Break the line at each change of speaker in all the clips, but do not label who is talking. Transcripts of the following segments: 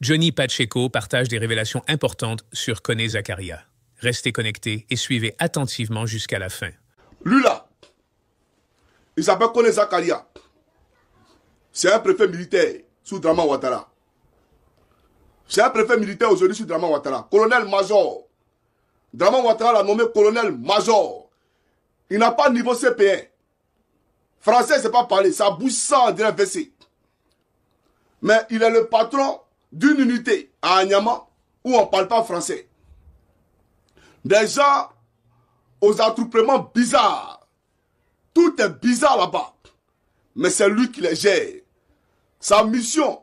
Johnny Pacheco partage des révélations importantes sur Kone Zakaria. Restez connectés et suivez attentivement jusqu'à la fin.
Lui là, il s'appelle Kone Zakaria. C'est un préfet militaire sous Draman Ouattara. C'est un préfet militaire aujourd'hui sous Draman Ouattara. Colonel-major. Draman Ouattara l'a nommé colonel-major. Il n'a pas de niveau CP1. Français, il ne sait pas parler. Sa bouche sent on dirait WC. Mais il est le patron d'une unité à Anyama où on ne parle pas français. Des gens aux attroupements bizarres. Tout est bizarre là-bas. Mais c'est lui qui les gère. Sa mission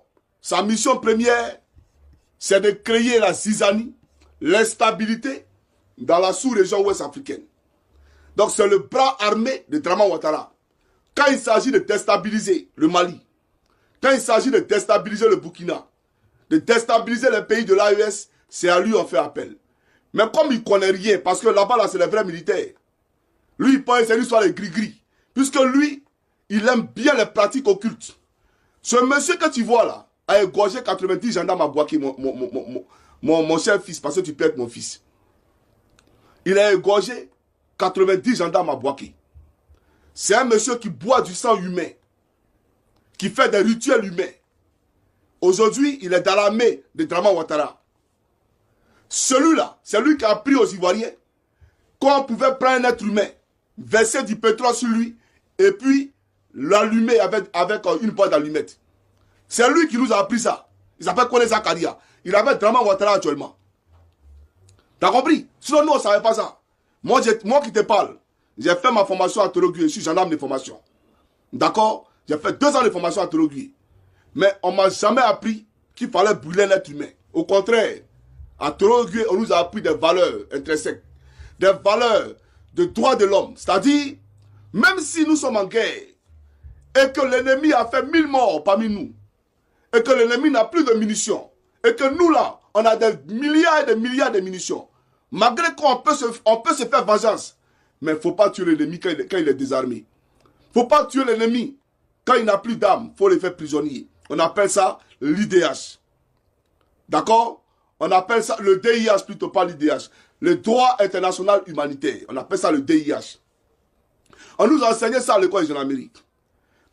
première, c'est de créer la zizanie, l'instabilité dans la sous-région ouest africaine. Donc c'est le bras armé de Draman Ouattara. Quand il s'agit de déstabiliser le Mali, quand il s'agit de déstabiliser le Burkina, de déstabiliser les pays de l'AES, c'est à lui qu'on fait appel. Mais comme il ne connaît rien, parce que là-bas, là, c'est les vrais militaires, lui, il pense que c'est l'histoire des gris-gris. Puisque lui, il aime bien les pratiques occultes. Ce monsieur que tu vois là, a égorgé 90 gendarmes à Bouaké, mon cher fils, parce que tu peux être mon fils. Il a égorgé 90 gendarmes à Bouaké. C'est un monsieur qui boit du sang humain, qui fait des rituels humains. Aujourd'hui, il est dans l'armée de Draman Ouattara. Celui-là, c'est lui qui a appris aux Ivoiriens qu'on pouvait prendre un être humain, verser du pétrole sur lui, et puis l'allumer avec une boîte d'allumettes. C'est lui qui nous a appris ça. Il s'appelle Kone Zakaria. Il avait Draman Ouattara actuellement. T'as compris? Sinon, nous, on ne savait pas ça. Moi qui te parle, j'ai fait ma formation à Torogué. Je suis gendarme de formation. D'accord? J'ai fait 2 ans de formation à Torogué. Mais on ne m'a jamais appris qu'il fallait brûler l'être humain. Au contraire, à Torogué, on nous a appris des valeurs intrinsèques. Des valeurs de droits de l'homme. C'est-à-dire, même si nous sommes en guerre, et que l'ennemi a fait 1000 morts parmi nous, et que l'ennemi n'a plus de munitions, et que nous là, on a des milliards et des milliards de munitions, malgré qu'on peut se faire vengeance, mais il ne faut pas tuer l'ennemi quand il est désarmé. Il ne faut pas tuer l'ennemi quand il n'a plus d'armes, il faut les faire prisonniers. On appelle ça l'IDH. D'accord? On appelle ça le DIH plutôt, pas l'IDH. Le droit international humanitaire. On appelle ça le DIH. On nous a enseigné ça à l'école de gendarmerie.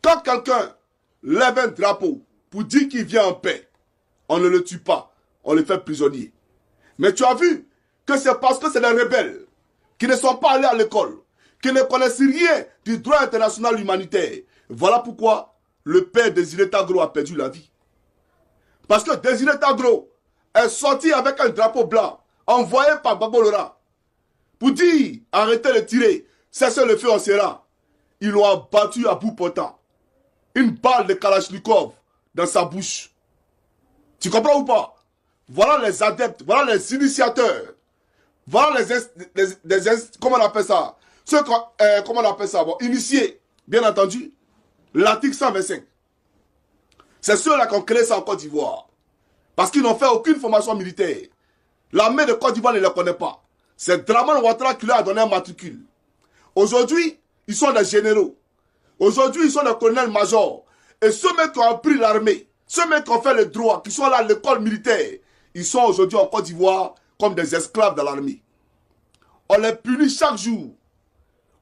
Quand quelqu'un lève un drapeau pour dire qu'il vient en paix, on ne le tue pas, on le fait prisonnier. Mais tu as vu que c'est parce que c'est des rebelles qui ne sont pas allés à l'école, qui ne connaissent rien du droit international humanitaire. Voilà pourquoi le père Désiré Tagro a perdu la vie. Parce que Désiré Tagro est sorti avec un drapeau blanc envoyé par Gbagbo Laurent pour dire arrêtez de tirer, cessez le feu, on sera. Ils l'ont abattu à bout portant. Une balle de Kalachnikov dans sa bouche. Tu comprends ou pas? Voilà les adeptes, voilà les initiateurs. Voilà comment on appelle ça? Comment on appelle ça? Bon, initiés, bien entendu. L'article 125. C'est ceux-là qui ont créé ça en Côte d'Ivoire. Parce qu'ils n'ont fait aucune formation militaire. L'armée de Côte d'Ivoire ne les connaît pas. C'est Draman Ouattara qui leur a donné un matricule. Aujourd'hui, ils sont des généraux. Aujourd'hui, ils sont des colonels-majors. Et ceux mecs qui ont appris l'armée, ceux mecs qui ont fait le droit, qui sont là à l'école militaire, ils sont aujourd'hui en Côte d'Ivoire comme des esclaves dans l'armée. On les punit chaque jour.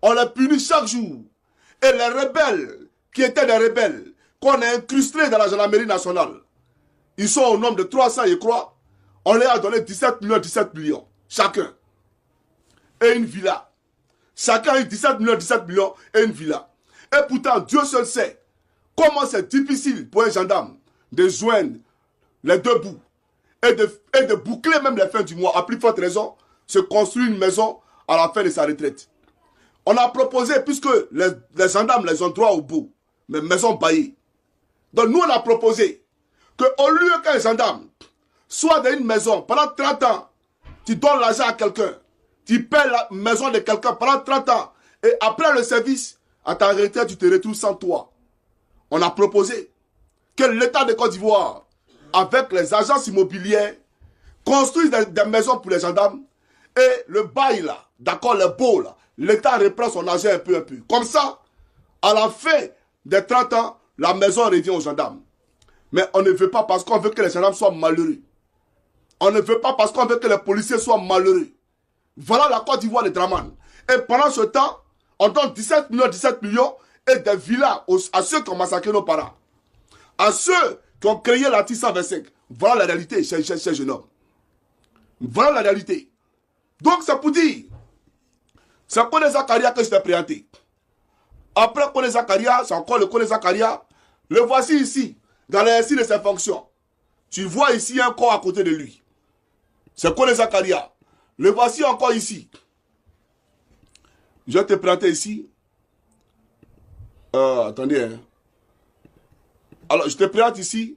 On les punit chaque jour. Et les rebelles, qui étaient des rebelles, qu'on a incrustés dans la gendarmerie nationale, ils sont au nombre de 300, je crois. On leur a donné 17 millions, chacun. Et une villa. Chacun a eu 17 millions et une villa. Et pourtant, Dieu seul sait comment c'est difficile pour un gendarme de joindre les deux bouts et de boucler même les fins du mois. À plus forte raison, se construire une maison à la fin de sa retraite. On a proposé, puisque les gendarmes les ont droit au bout, mais maison baillée. Donc nous, on a proposé qu'au lieu qu'un gendarme soit dans une maison pendant 30 ans, tu donnes l'argent à quelqu'un, tu paies la maison de quelqu'un pendant 30 ans, et après le service, à ta retraite, tu te retrouves sans toi. On a proposé que l'État de Côte d'Ivoire, avec les agences immobilières, construise des maisons pour les gendarmes, et le bail là, d'accord, les baux là, l'État reprend son argent un peu. Comme ça, à la fin des 30 ans, la maison revient aux gendarmes. Mais on ne veut pas parce qu'on veut que les gendarmes soient malheureux. On ne veut pas parce qu'on veut que les policiers soient malheureux. Voilà la Côte d'Ivoire de Dramane. Et pendant ce temps, on donne 17 millions et des villas à ceux qui ont massacré nos parents. À ceux qui ont créé l'article 125. Voilà la réalité, cher jeune homme. Voilà la réalité. Donc c'est pour dire, c'est Kone Zakaria que je t'ai présenté. Après Kone Zakaria, c'est encore le Kone Zakaria. Le voici ici, dans l'exercice de ses fonctions. Tu vois ici un corps à côté de lui. C'est Kone Zakaria. Le voici encore ici. Je vais te présenter ici. Attendez. Hein. Alors, je te présente ici.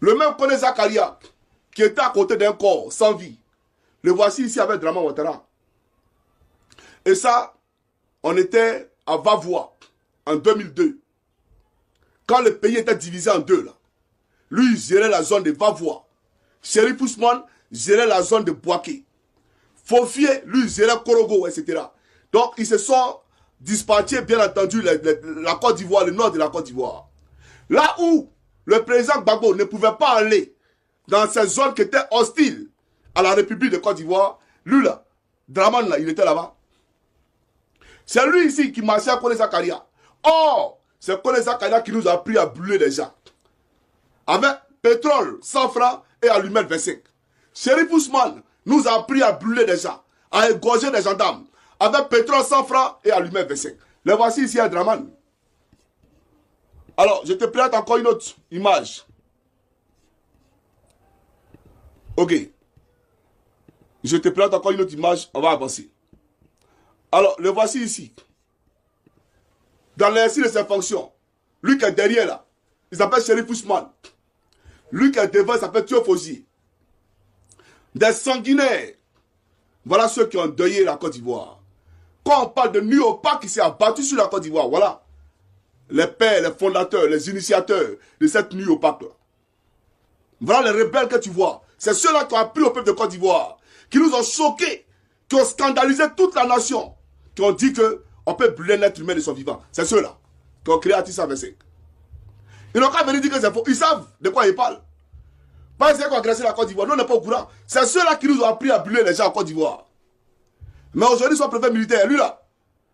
Le même Kone Zakaria qui était à côté d'un corps sans vie. Le voici ici avec Dramane Ouattara. Et ça, on était à Vavois en 2002. Quand le pays était divisé en deux, là, lui, il gérait la zone de Vavois. Chérif Ousmane gérait la zone de Bouaké. Fofier, lui, il gérait Korogo, etc. Donc, ils se sont dispatchés, bien entendu, la Côte d'Ivoire, le nord de la Côte d'Ivoire. Là où le président Gbagbo ne pouvait pas aller dans ces zones qui étaient hostiles à la République de Côte d'Ivoire, lui, là, Dramane, là, il était là-bas. C'est lui ici qui marchait à Kone Zakaria. Or, c'est Kone Zakaria qui nous a appris à brûler les gens. Avec pétrole, 100 francs et allumette 25. Chérif Ousmane nous a appris à brûler des gens, à égorger des gendarmes. Avec pétrole, 100 francs et allumette 25. Le voici ici à Dramane. Alors, je te présente encore une autre image. Ok. Je te présente encore une autre image, on va avancer. Alors, le voici ici. Dans l'exercice de ses fonctions, lui qui est derrière là, il s'appelle Chérif Ousmane. Lui qui est devant, il s'appelle Théophosy. Des sanguinaires. Voilà ceux qui ont endeuillé la Côte d'Ivoire. Quand on parle de Nuopa qui s'est abattu sur la Côte d'Ivoire, voilà. Les pères, les fondateurs, les initiateurs de cette Nuopa. Voilà les rebelles que tu vois. C'est ceux-là qui ont appris au peuple de Côte d'Ivoire, qui nous ont choqués, qui ont scandalisé toute la nation, qui ont dit qu'on peut brûler l'être humain de son vivant. C'est ceux-là qui ont créé Article 125. Ils n'ont qu'à venir dire que c'est faux. Ils savent de quoi ils parlent. Pas essayer d'agresser la Côte d'Ivoire. Nous, on n'est pas au courant. C'est ceux-là qui nous ont appris à brûler les gens en Côte d'Ivoire. Mais aujourd'hui, son préfet militaire, lui là,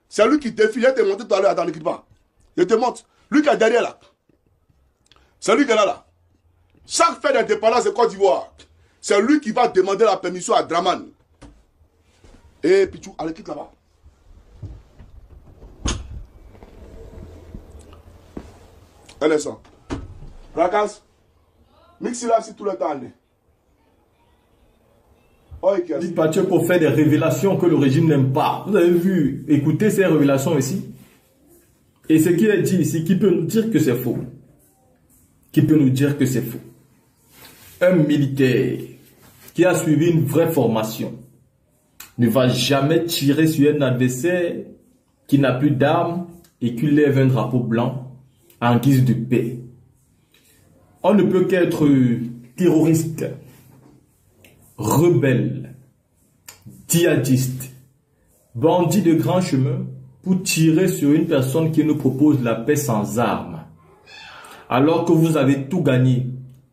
c'est lui qui défile. Je te montre tout à l'heure dans l'équipement. Je te montre. Lui qui est derrière là. C'est lui qui est là. Chaque fête d'indépendance de Côte d'Ivoire, c'est lui qui va demander la permission à Dramane. Et Pichou, allez, quitte là-bas. Un instant. Rakas, mixez là si tout le temps.
Dispatché pour faire des révélations que le régime n'aime pas. Vous avez vu, écoutez ces révélations ici. Et ce qui est dit ici, qui peut nous dire que c'est faux? Qui peut nous dire que c'est faux? Un militaire qui a suivi une vraie formation ne va jamais tirer sur un adversaire qui n'a plus d'armes et qui lève un drapeau blanc en guise de paix. On ne peut qu'être terroriste, rebelle, djihadiste, bandit de grand chemin pour tirer sur une personne qui nous propose la paix sans armes. Alors que vous avez tout gagné,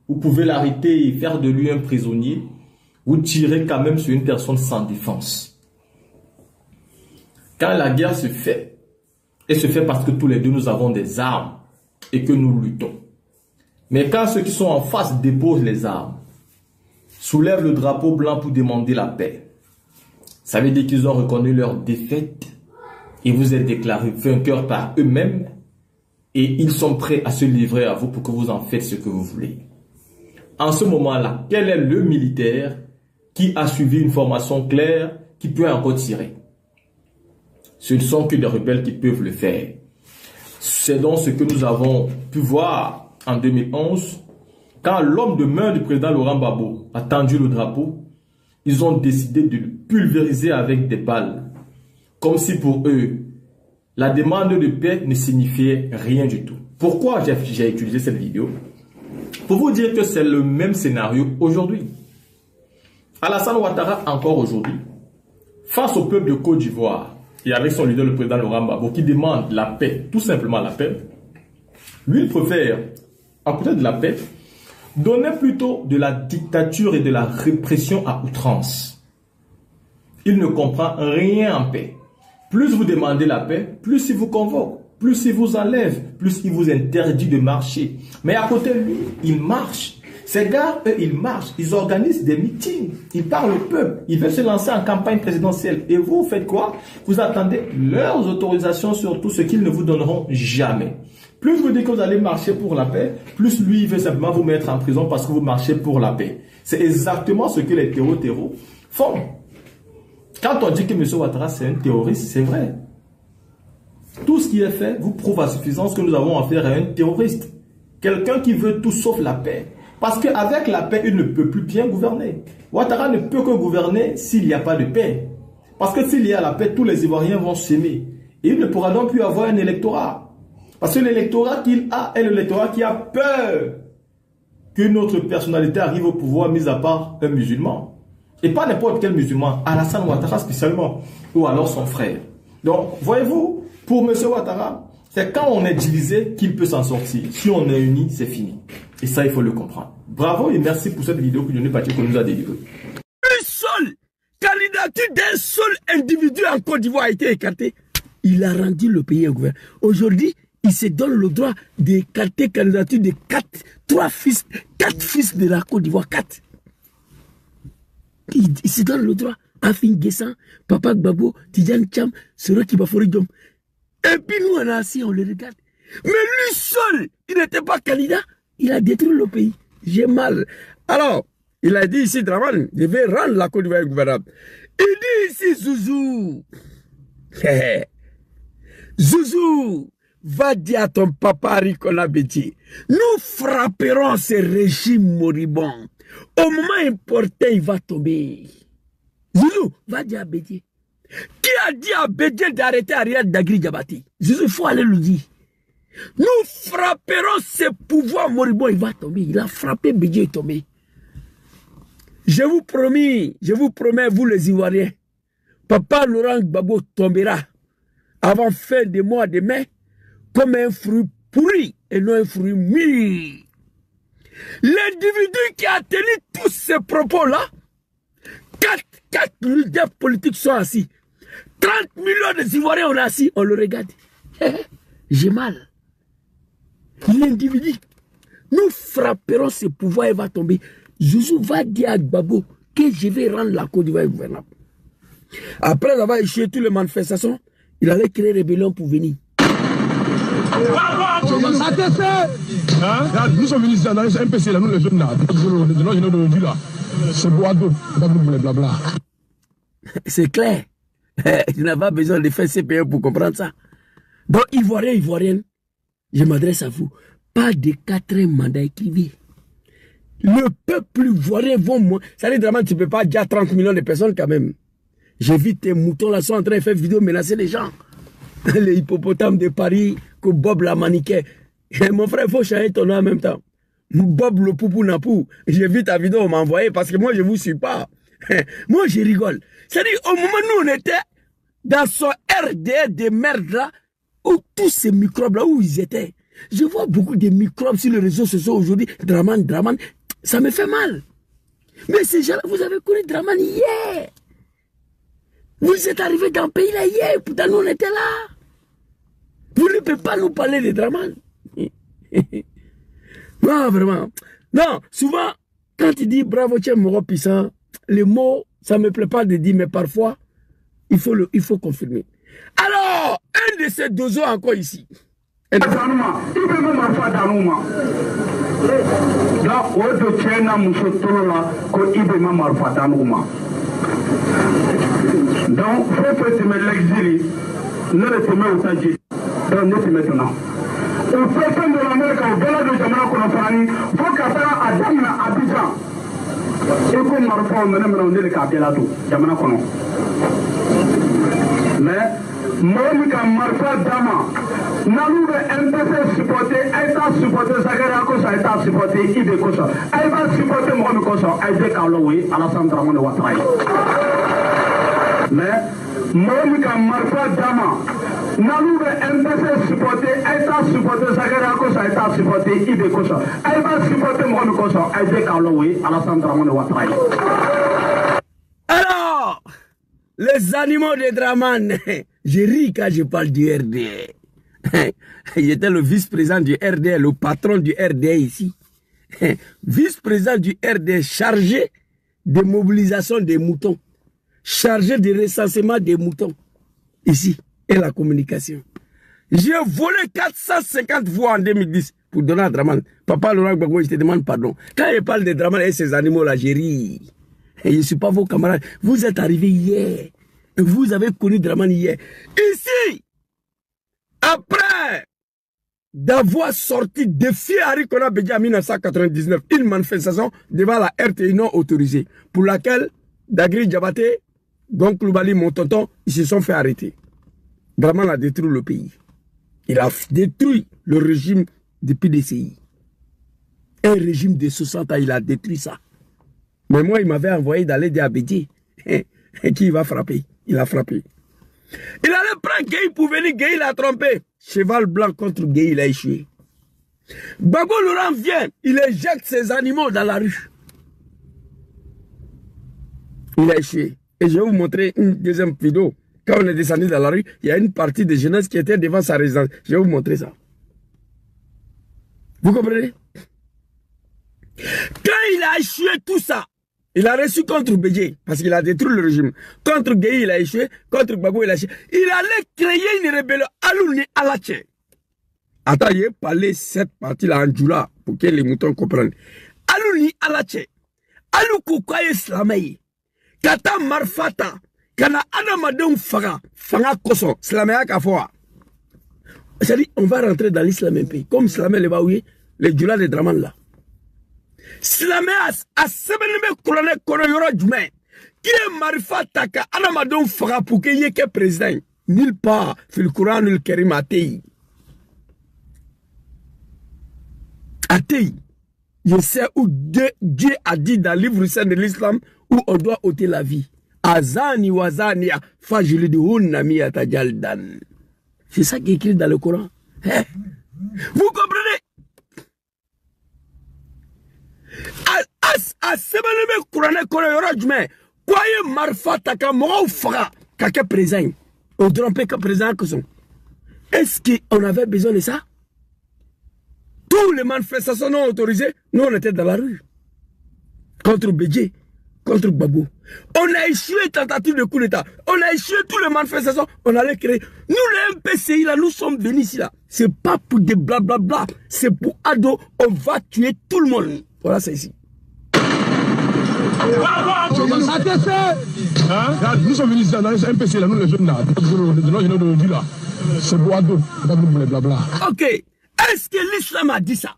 vous pouvez l'arrêter et faire de lui un prisonnier, vous tirez quand même sur une personne sans défense. Quand la guerre se fait, elle se fait parce que tous les deux nous avons des armes et que nous luttons. Mais quand ceux qui sont en face déposent les armes, soulèvent le drapeau blanc pour demander la paix, ça veut dire qu'ils ont reconnu leur défaite et vous êtes déclarés vainqueurs par eux-mêmes et ils sont prêts à se livrer à vous pour que vous en faites ce que vous voulez. En ce moment-là, quel est le militaire qui a suivi une formation claire qui peut encore tirer? Ce ne sont que des rebelles qui peuvent le faire. C'est donc ce que nous avons pu voir en 2011, quand l'homme de main du président Laurent Gbagbo a tendu le drapeau, ils ont décidé de le pulvériser avec des balles. Comme si pour eux, la demande de paix ne signifiait rien du tout. Pourquoi j'ai utilisé cette vidéo? Pour vous dire que c'est le même scénario aujourd'hui. Alassane Ouattara, encore aujourd'hui, face au peuple de Côte d'Ivoire, et avec son leader, le président Laurent Gbagbo, qui demande la paix, tout simplement la paix, lui, il préfère à côté de la paix, donnez plutôt de la dictature et de la répression à outrance. Il ne comprend rien en paix. Plus vous demandez la paix, plus il vous convoque, plus il vous enlève, plus il vous interdit de marcher. Mais à côté de lui, il marche. Ces gars, eux, ils marchent, ils organisent des meetings, ils parlent au peuple, ils veulent se lancer en campagne présidentielle. Et vous faites quoi? Vous attendez leurs autorisations sur tout ce qu'ils ne vous donneront jamais. Plus vous dites que vous allez marcher pour la paix, plus lui, il veut simplement vous mettre en prison parce que vous marchez pour la paix. C'est exactement ce que les terroristes font. Quand on dit que M. Ouattara c'est un terroriste, c'est vrai. Tout ce qui est fait vous prouve à suffisance que nous avons affaire à un terroriste. Quelqu'un qui veut tout sauf la paix. Parce qu'avec la paix, il ne peut plus bien gouverner. Ouattara ne peut que gouverner s'il n'y a pas de paix. Parce que s'il y a la paix, tous les Ivoiriens vont s'aimer. Et il ne pourra donc plus avoir un électorat. Parce que l'électorat qu'il a est l'électorat qui a peur qu'une autre personnalité arrive au pouvoir, mis à part un musulman. Et pas n'importe quel musulman, Alassane Ouattara spécialement, ou alors son frère. Donc, voyez-vous, pour M. Ouattara, c'est quand on est divisé qu'il peut s'en sortir. Si on est uni, c'est fini. Et ça, il faut le comprendre. Bravo et merci pour cette vidéo que Johnny Pacheco nous a délivrée.
Une seule candidature d'un seul individu en Côte d'Ivoire a été écartée. Il a rendu le pays un gouvernement. Aujourd'hui, il se donne le droit d'écarter candidature de 4 fils de la Côte d'Ivoire. 4. Il se donne le droit. Afin Guessan, Papa Gbagbo, Tidjane Cham, Soroki Bafori Diom. Et puis nous, on est assis, on le regarde. Mais lui seul, il n'était pas candidat. Il a détruit le pays. J'ai mal. Alors, il a dit ici, Draman, je vais rendre la Côte d'Ivoire gouvernable. Il dit ici, Zouzou. Zouzou, va dire à ton papa Rikona Béti, nous frapperons ce régime moribond. Au moment important, il va tomber. Zouzou, va dire à Béti. Qui a dit à Béti d'arrêter Ariel Dagri Diabati? Zouzou, il faut aller le dire. Nous frapperons ce pouvoir moribond, il va tomber. Il a frappé, Bédié est tombé. Je vous promets, vous les Ivoiriens, Papa Laurent Gbagbo tombera avant fin de mois de mai comme un fruit pourri et non un fruit mûr. L'individu qui a tenu tous ces propos-là, 4 leaders politiques sont assis. 30 millions d'Ivoiriens sont assis, on le regarde. J'ai mal. L'individu, nous frapperons ce pouvoir et va tomber. Zouzou va dire à Gbagbo que je vais rendre la Côte d'Ivoire gouvernable. Après avoir échoué toutes les manifestations, il allait créer rébellion pour venir.
Nous sommes venus dans les MPC, là, nous les jeunes là, c'est boideau, blablabla.
C'est clair. Tu n'as pas besoin de faire CPE pour comprendre ça. Donc, Ivoiriens, Ivoiriennes, je m'adresse à vous. Pas de 4 mandats écrivés. Le peuple ivoirien va moins. Ça veut dire, tu ne peux pas dire 30 millions de personnes quand même. J'ai vu tes moutons là sont en train de faire vidéo menacer les gens. Les hippopotames de Paris que Bob la maniquait. Mon frère, il faut changer ton nom en même temps. Bob le poupou napou. J'ai vu ta vidéo, on m'a envoyé parce que moi, je ne vous suis pas. Moi, je rigole. C'est-à-dire, au moment où on était dans ce RDR de merde là, où tous ces microbes là, où ils étaient. Je vois beaucoup de microbes sur les réseaux sociaux aujourd'hui. Draman, ça me fait mal. Mais ces gens-là, vous avez connu Draman hier. Vous êtes arrivés dans le pays là hier, pourtant nous on était là. Vous ne pouvez pas nous parler de Draman. Non, vraiment. Non, souvent, quand il dit bravo, tiens, mon puissant, les mots, ça ne me plaît pas de dire, mais parfois, il faut confirmer. Alors, un de ces deux os encore ici.
Donc, il faut que tu me l'exiles, ne le te mets au Tadji, donc ne te maintenant. Au fait de l'Amérique, au delà de Jamana Konofani, il faut qu'à faire à Damna, à Abidjan. Et comme Marfa, on me dit le Kabelato, Jamana Kono. Mais, moi, quand Marfa Dama, Nalou de MPC supporté, Aïta supporté, Zagara Kosa, Aïta supporté, Ibe Kosa, Aïta supporté, Mohamed Kosa, Aïta Kaloui, Alassane Dramon de Ouattara. Mais, moi, quand Marfa Dama, Nalou be MPC supporter, État supporter, Zakaria Kosa, État supporter, Ibe Kosa. Elle va supporter Mohamed Kosa, elle dit Kaloui, Alassane Dramane Ouattara.
Alors, les animaux de Dramane, je ris quand je parle du RDA. J'étais le vice-président du RDA, le patron du RDA ici. Vice-président du RDA chargé de mobilisation des moutons, chargé de recensement des moutons, ici, et la communication. J'ai volé 450 voix en 2010 pour donner à Dramane. Papa Laurent Gbagbo, je te demande pardon. Quand il parle de Dramane et ces animaux-là, j'ai ri. Et je ne suis pas vos camarades. Vous êtes arrivés hier. Et vous avez connu Dramane hier. Ici, après d'avoir sorti défi Harry Kona Bédia en 1999, une manifestation devant la RTI non autorisée, pour laquelle Dagri Diabaté, Gon Koulibaly, mon tonton, ils se sont fait arrêter. Dramane a détruit le pays. Il a détruit le régime du PDCI. Un régime de 60 ans, il a détruit ça. Mais moi, il m'avait envoyé d'aller dire à Bédié qui va frapper. Il a frappé. Il allait prendre Gueye pour venir, Gueye l'a trompé. Cheval blanc contre Gueye, il a échoué. Gbagbo Laurent vient, il éjecte ses animaux dans la rue. Il a échoué. Et je vais vous montrer une deuxième vidéo. Quand on est descendu dans la rue, il y a une partie de jeunesse qui était devant sa résidence. Je vais vous montrer ça. Vous comprenez? Quand il a échoué tout ça, il a reçu contre Bédié, parce qu'il a détruit le régime. Contre Gueye, il a échoué. Contre Gbagbo, il a échoué. Il allait créer une rébellion. Alouni Alache. Attends, il a parlé cette partie-là en Djoula, pour que les moutons comprennent. Alouni Alache. Alou Koukaye Slamay. Kata Marfata. Kana Adamadon Faga. Faga Koso. Slamaya Kafoa. C'est-à-dire, on va rentrer dans l'islam un peu. Comme Slamé le Baouye, les Djoula de Dramane là. Slamé a sebenime colonel kono yoro djumé qui est marifa taka anamadon faga pour que yeke président nulle part fil Coran le Karim atei je sais où Dieu a dit dans le livre saint de l'islam où on doit ôter la vie azani wazania fajili de hunami atajaldan, c'est ça qui est écrit dans le Coran. Vous comprenez? A sebenime Coran kono yoro djumé kwaye marifa taka mo faga kake président on trompé que président que son. Est-ce qu'on avait besoin de ça? Tous les manifestations non autorisées, nous on était dans la rue. Contre Bédié, contre Gbagbo. On a échoué tentative de coup d'État. On a échoué toutes les manifestations. On allait créer. Nous les MPCI là, nous sommes venus ici là. C'est pas pour des blablabla. C'est pour ado. On va tuer tout le monde. Voilà, c'est ici.
Nous sommes venus dans les MPC là, nous les jeunes là, de là. C'est pour ado. Blablabla.
Ok. Est-ce que l'islam a dit ça?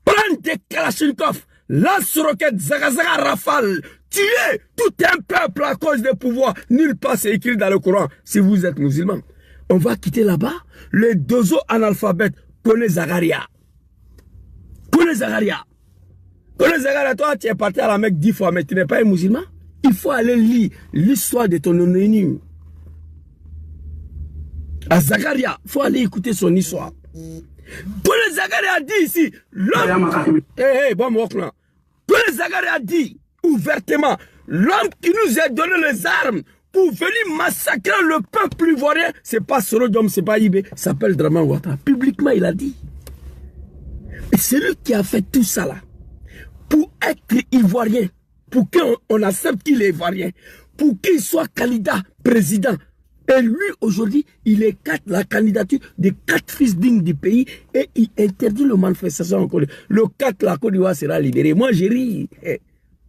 Prendre des Kalachnikov, lance-roquettes, Zagazaga, Rafale, tuer tout un peuple à cause des pouvoirs. Nulle part c'est écrit dans le Coran si vous êtes musulman. On va quitter là-bas les deux autres analphabètes. Kone Zagaria. Kone Zagaria. Kone Zagaria, toi tu es parti à la Mecque 10 fois, mais tu n'es pas un musulman. Il faut aller lire l'histoire de ton ennemi. À Zagaria, il faut aller écouter son histoire. Kone Zagaria a dit ici, l'homme... bon, Kone Zagaria a dit ouvertement, l'homme qui nous a donné les armes pour venir massacrer le peuple ivoirien, c'est pas Sorodom, c'est pas Ibé, s'appelle Dramane Ouattara. Publiquement, il a dit. Et c'est lui qui a fait tout ça là. Pour être ivoirien, pour qu'on accepte qu'il est ivoirien, pour qu'il soit candidat président. Et lui, aujourd'hui, il écarte la candidature des 4 fils dignes du pays et il interdit le manifestation en Côte d'Ivoire. Le 4, la Côte d'Ivoire sera libérée. Moi, j'ai ri.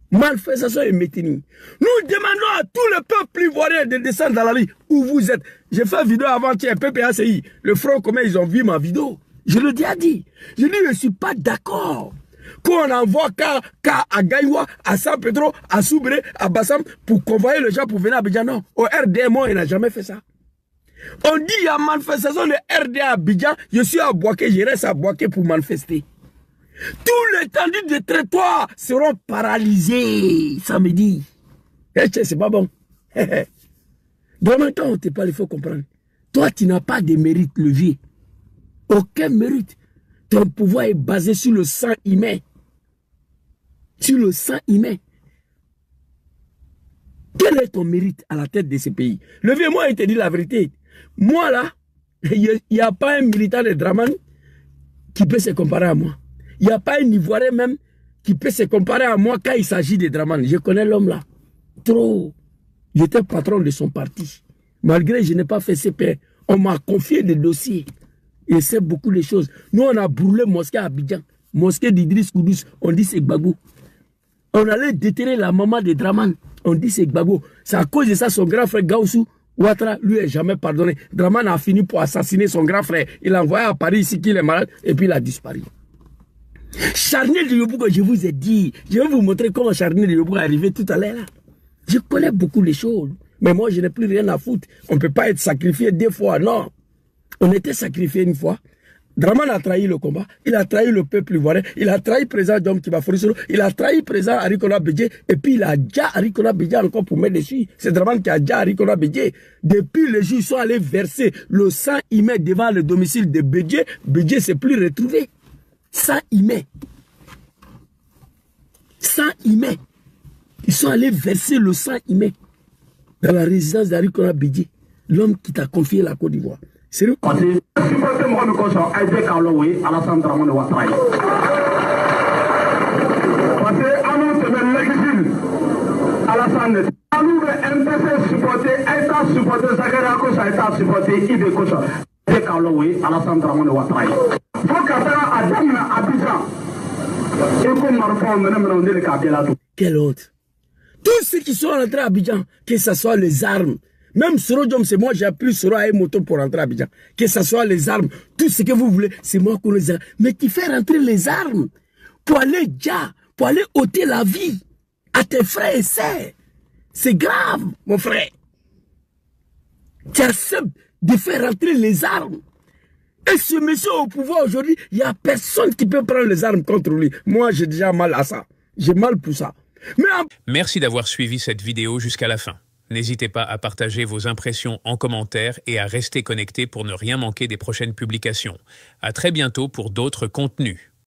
Manifestation est maintenue. Nous demandons à tout le peuple ivoirien de descendre dans la rue où vous êtes. J'ai fait une vidéo avant-hier, PPACI. Le Front commun, ils ont vu ma vidéo. Je le dis à dit. Je dis, je ne suis pas d'accord. Qu'on envoie à Gaïwa, à San Pedro, à Soubré, à Bassam, pour convoyer les gens pour venir à Abidjan. Non, au RDA, moi, il n'a jamais fait ça. On dit, il y a manifestation de RDA à Abidjan, je suis à Boaké, je reste à Boaké pour manifester. Tout l'étendue des territoires seront paralysés samedi. C'est pas bon. Donc maintenant, on te parle, il faut comprendre. Toi, tu n'as pas de mérite, le vieux. Aucun mérite. Ton pouvoir est basé sur le sang humain. Sur le sang humain. Quel est ton mérite à la tête de ce pays? Le vieux, moi, il te dit la vérité. Moi, là, il n'y a pas un militant de Dramane qui peut se comparer à moi. Il n'y a pas un Ivoirien même qui peut se comparer à moi quand il s'agit de Dramane. Je connais l'homme là. Trop. J'étais patron de son parti. Malgré que je n'ai pas fait CPR, on m'a confié des dossiers. Et c'est beaucoup de choses. Nous, on a brûlé mosquée à Abidjan. Mosquée d'Idriss Koudous. On dit c'est Gbagbo. On allait déterrer la maman de Dramane. On dit c'est Gbagbo. C'est à cause de ça, son grand frère Gaussou Ouattara, lui, n'a jamais pardonné. Dramane a fini pour assassiner son grand frère. Il l'a envoyé à Paris ici qu'il est malade. Et puis il a disparu. Charnier de Yopougon, je vous ai dit. Je vais vous montrer comment Charnier de Yopougon est arrivé tout à l'heure. Je connais beaucoup de choses. Mais moi, je n'ai plus rien à foutre. On ne peut pas être sacrifié 2 fois, non. On était sacrifié 1 fois. Dramane a trahi le combat. Il a trahi le peuple ivoirien. Il a trahi le président Dom Kibaforisoro. Il a trahi le président Arikona Bédié. Et puis il a déjà Arikona Bédié encore pour mettre dessus. C'est Dramane qui a déjà Arikona Bédié. Depuis le jour, ils sont allés verser le sang humain devant le domicile de Bédié. Bédié s'est plus retrouvé. Sang humain. Sang humain. Ils sont allés verser le sang humain dans la résidence d'Arikona Bédié, l'homme qui t'a confié la Côte d'Ivoire. Sérieux?
Parce que annonce de l'exil, Alassane, nous le MPC supporté, État supporté, Zakaria Kosa, État supporté, Ibe Kosa, Alassane Dramane Ouattara. Faut qu'Attara a Damna Abidjan. Et comme Marfon, on est le Kabila.
Quelle honte! Tous ceux qui sont rentrés à Abidjan, que ce soit les armes, même Soro Diom, c'est moi, j'ai appris Soro à un moto pour rentrer à Abidjan. Que ce soit les armes, tout ce que vous voulez, c'est moi qui les armes. Mais tu fais rentrer les armes pour aller déjà, pour aller ôter la vie à tes frères et sœurs. C'est grave, mon frère. Tu acceptes de faire rentrer les armes. Et ce monsieur au pouvoir aujourd'hui, il n'y a personne qui peut prendre les armes contre lui. Moi, j'ai déjà mal à ça. J'ai mal pour ça.
Merci d'avoir suivi cette vidéo jusqu'à la fin. N'hésitez pas à partager vos impressions en commentaire et à rester connecté pour ne rien manquer des prochaines publications. À très bientôt pour d'autres contenus.